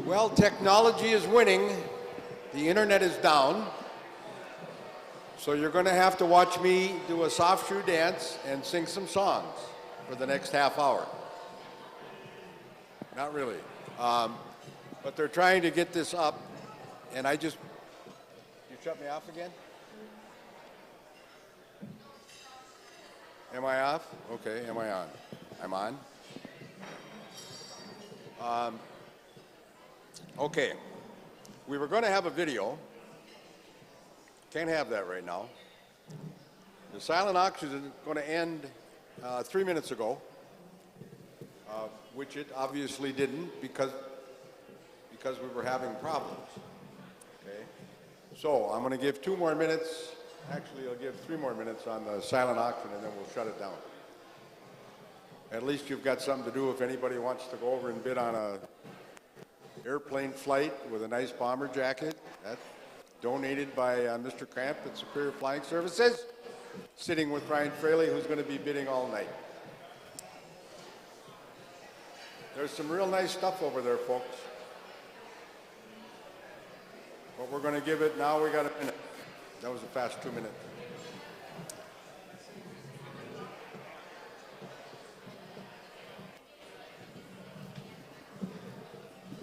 Well, technology is winning. The internet is down. So you're going to have to watch me do a soft shoe dance and sing some songs for the next half hour. Not really. But they're trying to get this up, and you shut me off again? Am I off? Okay, am I on? I'm on. Okay, we were going to have a video. Can't have that right now. The silent auction is going to end 3 minutes ago, which it obviously didn't because we were having problems. Okay, so I'm going to give 2 more minutes. Actually, I'll give 3 more minutes on the silent auction, and then we'll shut it down. At least you've got something to do if anybody wants to go over and bid on a airplane flight with a nice bomber jacket. That's donated by Mr. Cramp at Superior Flying Services, sitting with Brian Fraley, who's going to be bidding all night. There's some real nice stuff over there, folks. But we're going to give it, now we got a minute. That was a fast 2 minutes.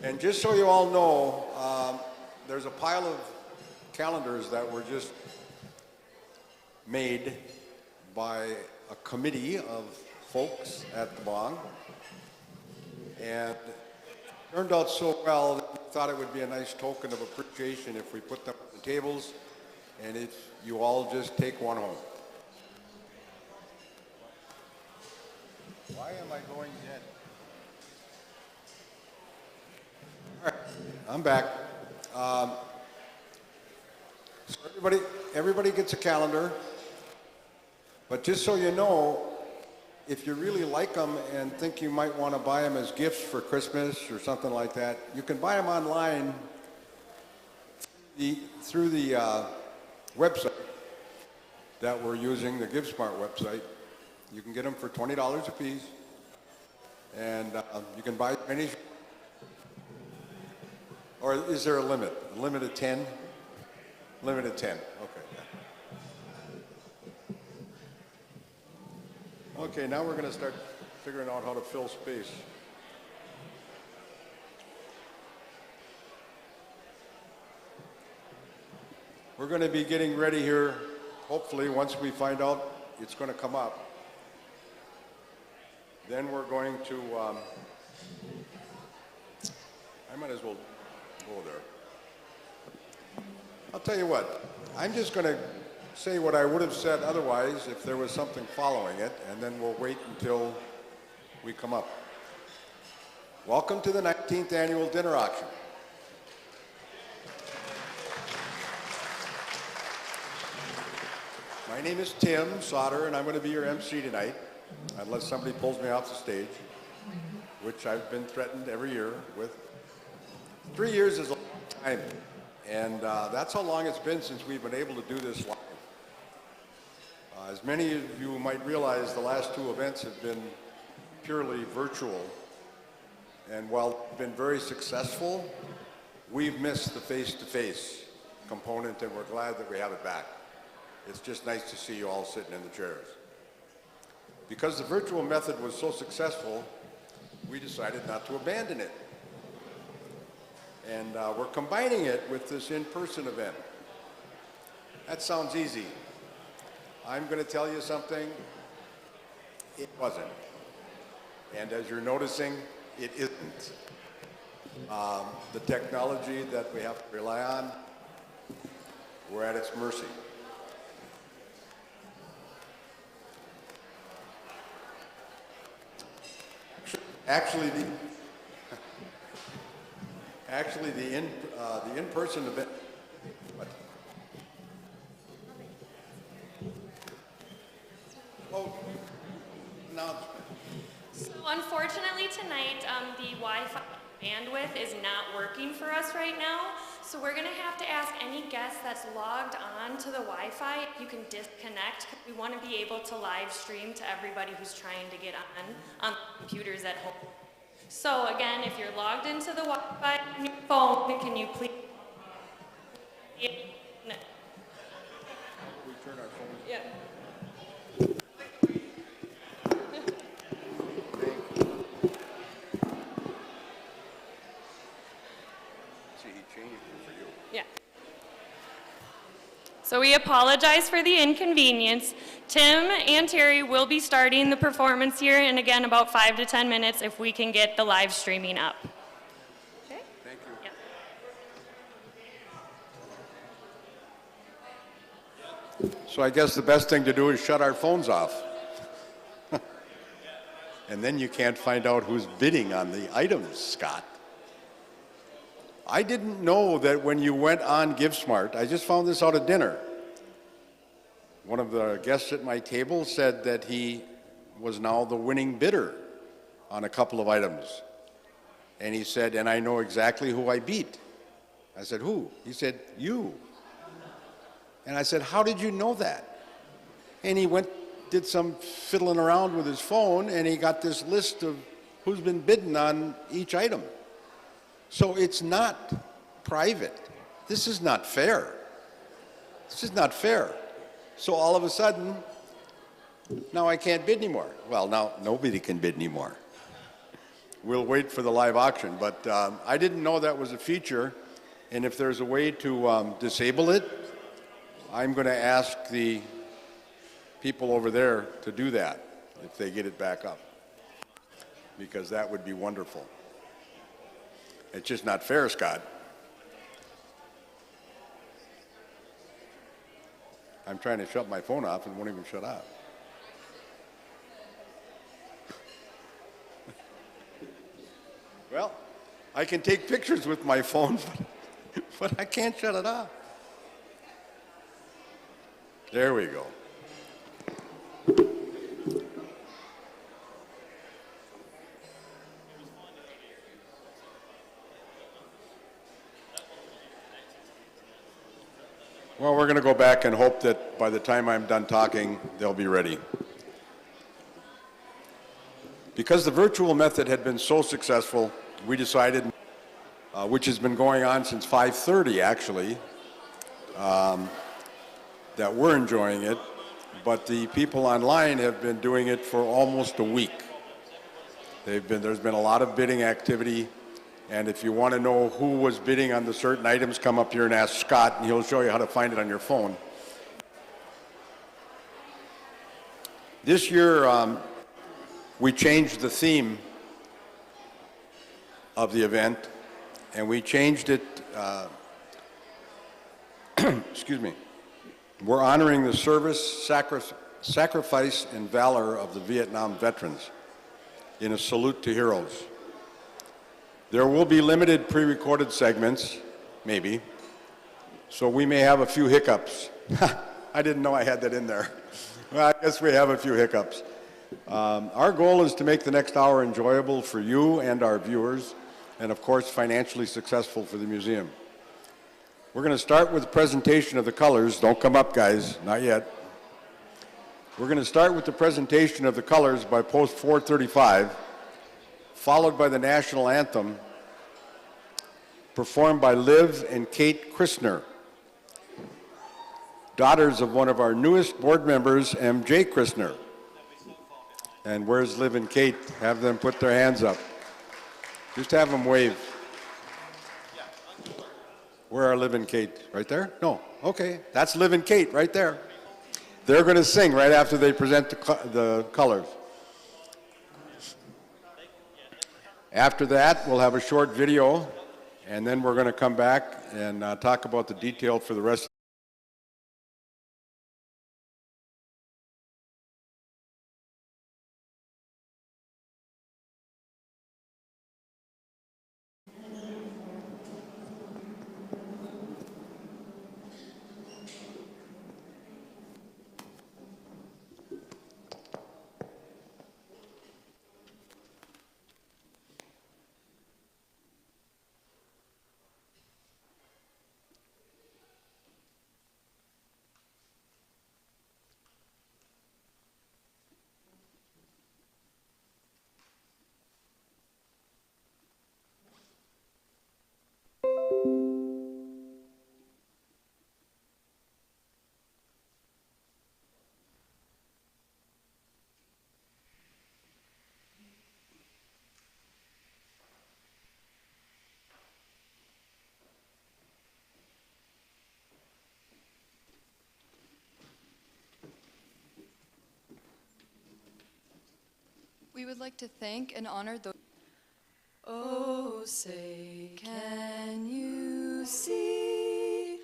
And just so you all know, there's a pile of calendars that were just made by a committee of folks at the Bong. And it turned out so well that we thought it would be a nice token of appreciation if we put them on the tables and if you all just take one home. Why am I going dead? All right, I'm back. So everybody gets a calendar, but just so you know, if you really like them and think you might want to buy them as gifts for Christmas or something like that, you can buy them online through the website that we're using, the GiveSmart website. You can get them for $20 a piece, and you can buy any. Or is there a limit? A limit of 10? Limit of 10, okay. Okay, now we're going to start figuring out how to fill space. We're going to be getting ready here, hopefully, once we find out it's going to come up. Then we're going to, I might as well go there. I'll tell you what, I'm just going to say what I would have said otherwise if there was something following it, and then we'll wait until we come up. Welcome to the 19th annual dinner auction. My name is Tim Sauter, and I'm going to be your MC tonight, unless somebody pulls me off the stage, which I've been threatened every year with. 3 years is a long time, and that's how long it's been since we've been able to do this live. As many of you might realize, the last 2 events have been purely virtual, and while they've been very successful, we've missed the face-to-face component, and we're glad that we have it back. It's just nice to see you all sitting in the chairs. Because the virtual method was so successful, we decided not to abandon it. And we're combining it with this in-person event. That sounds easy. I'm going to tell you something. It wasn't. And as you're noticing, it isn't. The technology that we have to rely on, we're at its mercy. Actually, the in-person event. What? Oh, announcement. So unfortunately tonight, the Wi-Fi bandwidth is not working for us right now. So we're going to have to ask any guest that's logged on to the Wi-Fi if you can disconnect. We want to be able to live stream to everybody who's trying to get on computers at home. So again, if you're logged into the Wi-Fi on your phone, can you please? Yeah. See, he changed it for you. Yeah. So we apologize for the inconvenience. Tim and Terry will be starting the performance here in, again, about 5 to 10 minutes if we can get the live streaming up. Okay? Thank you. Yeah. So I guess the best thing to do is shut our phones off. And then you can't find out who's bidding on the items, Scott. I didn't know that when you went on GiveSmart, I just found this out at dinner. One of the guests at my table said that he was now the winning bidder on a couple of items. And he said, and I know exactly who I beat. I said, who? He said, you. And I said, how did you know that? And he did some fiddling around with his phone, and he got this list of who's been bidding on each item. So it's not private. This is not fair. This is not fair. So all of a sudden, now I can't bid anymore. Well, now nobody can bid anymore. We'll wait for the live auction, but I didn't know that was a feature, and if there's a way to disable it, I'm going to ask the people over there to do that if they get it back up, because that would be wonderful. It's just not fair, Scott. I'm trying to shut my phone off and it won't even shut off. Well, I can take pictures with my phone, but I can't shut it off. There we go. Well, we're going to go back and hope that by the time I'm done talking, they'll be ready. Because the virtual method had been so successful, we decided, which has been going on since 5:30 actually, that we're enjoying it, but the people online have been doing it for almost a week. There's been a lot of bidding activity, and if you want to know who was bidding on the certain items, come up here and ask Scott, and he'll show you how to find it on your phone. This year, we changed the theme of the event, and we changed it, excuse me, we're honoring the service, sacrifice, and valor of the Vietnam veterans in a salute to heroes. There will be limited pre-recorded segments, maybe, so we may have a few hiccups. I didn't know I had that in there. Well, I guess we have a few hiccups. Our goal is to make the next hour enjoyable for you and our viewers, and of course financially successful for the museum. We're going to start with the presentation of the colors. Don't come up, guys, not yet. We're going to start with the presentation of the colors by post 435, followed by the national anthem, performed by Liv and Kate Christner, daughters of one of our newest board members, M.J. Christner. And where's Liv and Kate? Have them put their hands up. Just have them wave. Where are Liv and Kate? Right there? No. Okay. That's Liv and Kate right there. They're going to sing right after they present the colors. After that, we'll have a short video, and then we're going to come back and talk about the detail for the rest. We would like to thank and honor those. Oh, say, can you see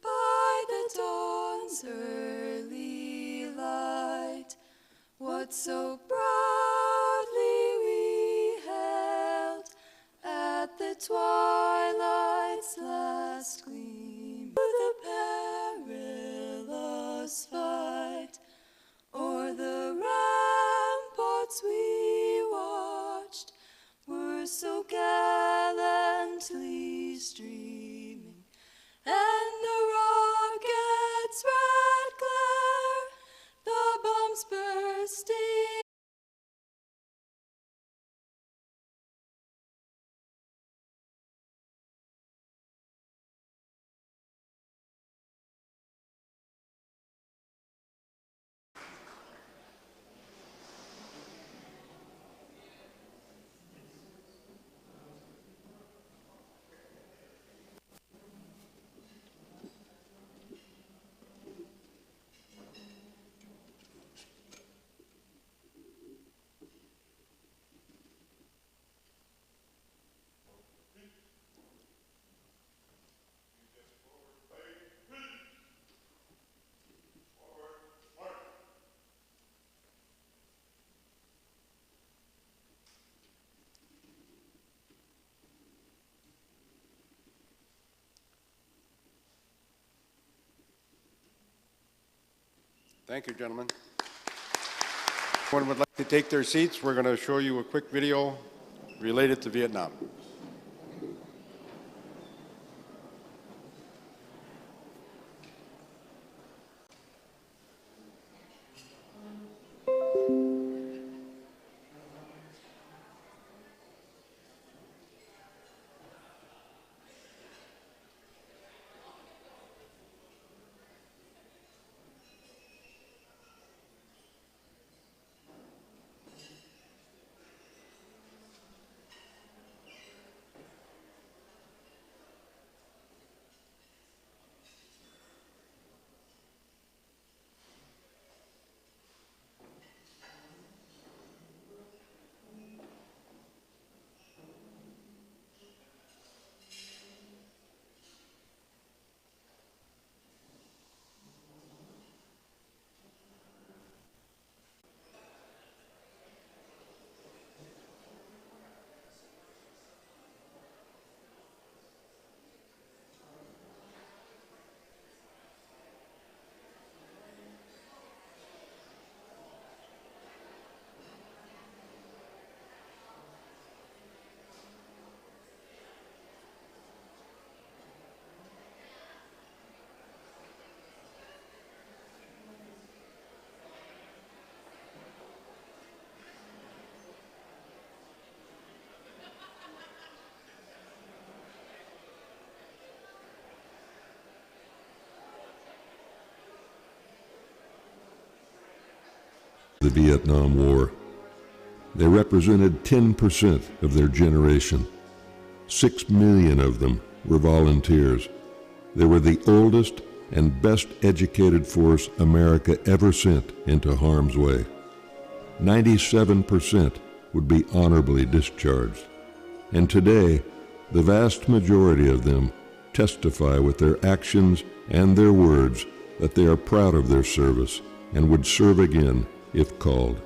by the dawn's early light what so proudly we held at the twilight's last gleam? The perilous fight o'er the ramparts we watched were so gallantly streaming, and the rocket's red glare, the bombs bursting. Thank you, gentlemen. If anyone would like to take their seats, we're going to show you a quick video related to Vietnam. The Vietnam War. They represented 10% of their generation. 6 million of them were volunteers. They were the oldest and best educated force America ever sent into harm's way. 97% would be honorably discharged. And today, the vast majority of them testify with their actions and their words that they are proud of their service and would serve again if called.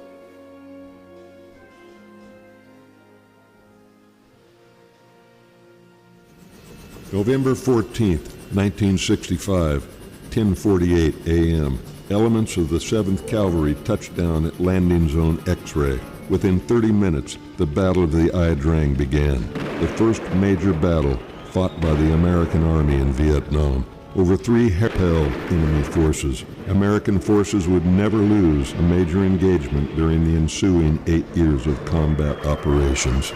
November 14th, 1965, 10:48 a.m. Elements of the 7th Cavalry touched down at Landing Zone X-Ray. Within 30 minutes, the Battle of the Ia Drang began, the first major battle fought by the American Army in Vietnam. Over 3 held enemy forces. American forces would never lose a major engagement during the ensuing 8 years of combat operations.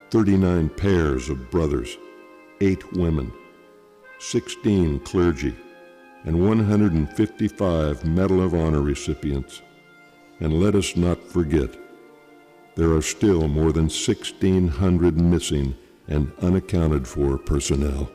39 pairs of brothers, 8 women, 16 clergy, and 155 Medal of Honor recipients. And let us not forget, there are still more than 1,600 missing and unaccounted for personnel.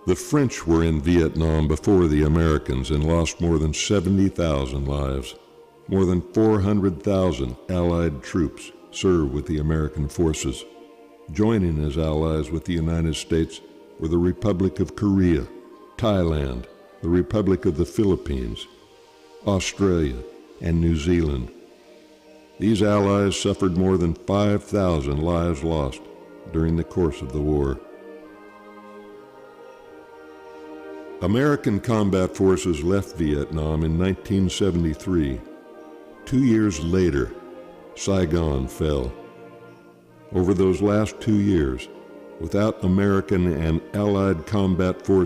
The French were in Vietnam before the Americans and lost more than 70,000 lives. More than 400,000 Allied troops served with the American forces. Joining as allies with the United States were the Republic of Korea, Thailand, the Republic of the Philippines, Australia, and New Zealand. These allies suffered more than 5,000 lives lost during the course of the war. American combat forces left Vietnam in 1973. 2 years later, Saigon fell. Over those last 2 years, without American and Allied combat forces